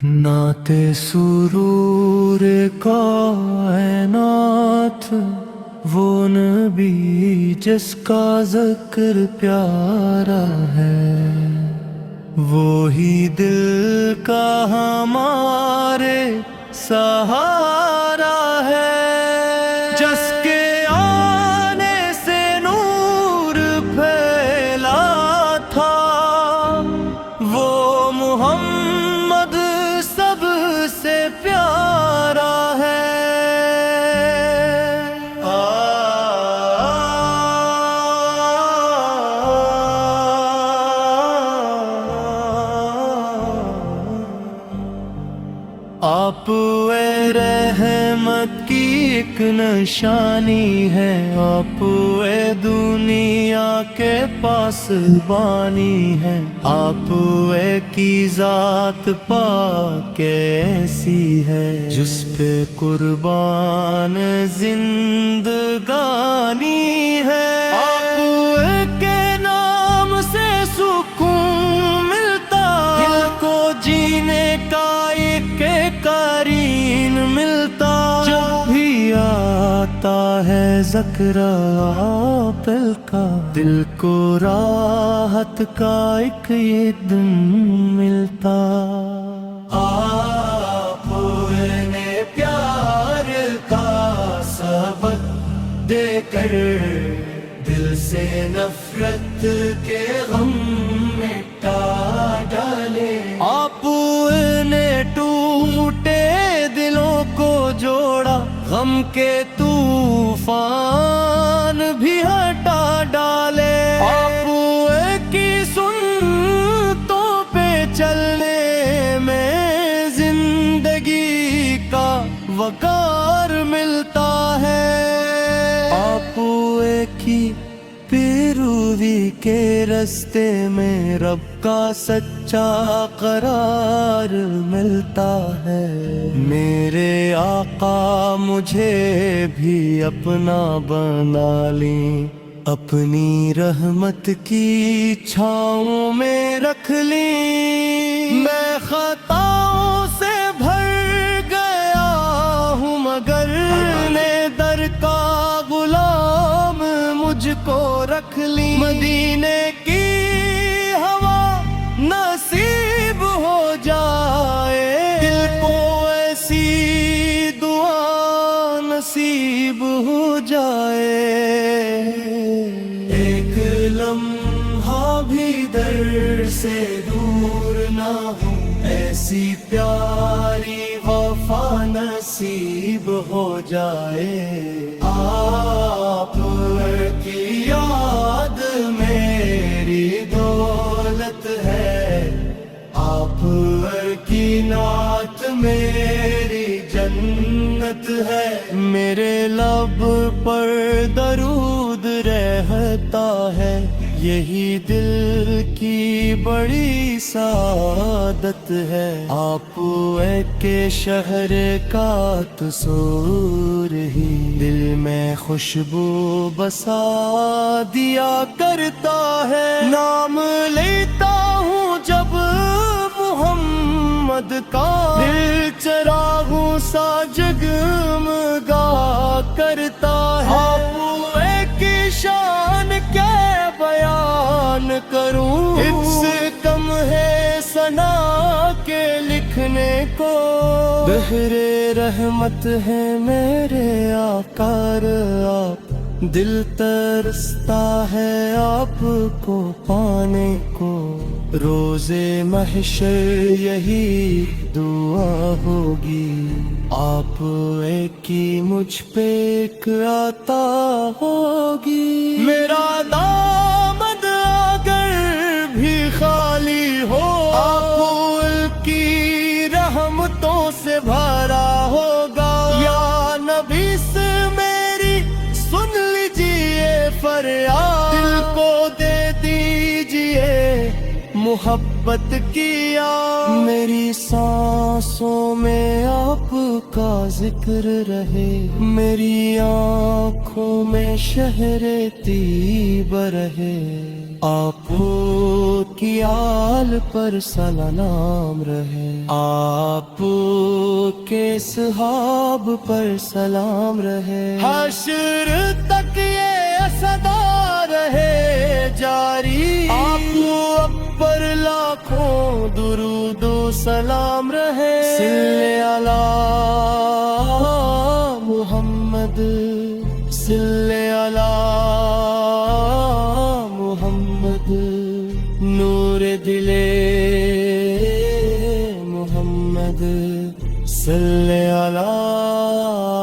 नाते सुरूर कायनात वो नबी जिसका ज़िक्र प्यारा है, वो ही दिल का हमारे सहारा है। जिसके आने से नूर फैला था, वो मुहम्मद सबसे प्यारा है। आप ए रहमत की एक निशानी है, आप ए दुनिया के पास बानी है। आप ए की जात पाक ऐसी है, जिस पे कुर्बान जिंदगानी है। आप के नाम से सुकून मिलता, दिल को जीने का एक करीन मिलता। जब भी आता है ज़िक्र आपिल का, दिल को राहत का एक ये दिन मिलता। आपने प्यार का सबक देकर दिल से नफरत के गम मिटा डाले। आपने टूटे दिलों को जोड़ा, गम के तूफान भी हटा डाले। आप की सुन्नतों पे चलने में जिंदगी का वकार मिलता है। आप की पैरवी के रस्ते में रब का सच्चा करार मिलता है। मेरे आका मुझे भी अपना बना ली, अपनी रहमत की छाँव में रख ली। मैं खताओं से भर गया हूँ, मगर ने दर का गुलाम मुझको रख ली। मदीने की हवा नसीब हो जाए, दिल को ऐसी दुआ नसीब हो जाए। एक लम्हा भी दर से दूर ना हो, ऐसी प्यारी वफा नसीब हो जाए। आप की याद मेरी दौलत है, आप की नात मेरी जन्नत है। मेरे लब पर दरूद रहता है, यही दिल की बड़ी सादत है। आप के शहर का तसूर ही दिल में खुशबू बसा दिया करता है। नाम लेता हूँ जब मुहम्मद का, दिल चिरागों सा जगमगा करता है। आप की शान क्या बयान करूं, इससे कम है सना के लिखने को। बहरे रहमत है मेरे आकार आप, दिल तरसता है आपको पाने को। रोज़े महशर यही दुआ होगी, आप की मुझ पे एक आता होगी। मेरा दामद अगर भी खाली हो, आप की रहमतों से भरा होगा। या नबी से मेरी सुन लीजिए फरियाद, दिल को दे दीजिए محبت کیا میری سانسوں میں آپ کا ذکر رہے میری آنکھوں میں شہر طیب رہے آپ کی آل پر سلام رہے آپ کے صحاب پر سلام رہے حشر تک یہ صدا رہے جاری آپ پر لاکھوں درود و سلام رہے صلی علی محمد صلی علی محمد نور دل محمد صلی علی محمد صلی علی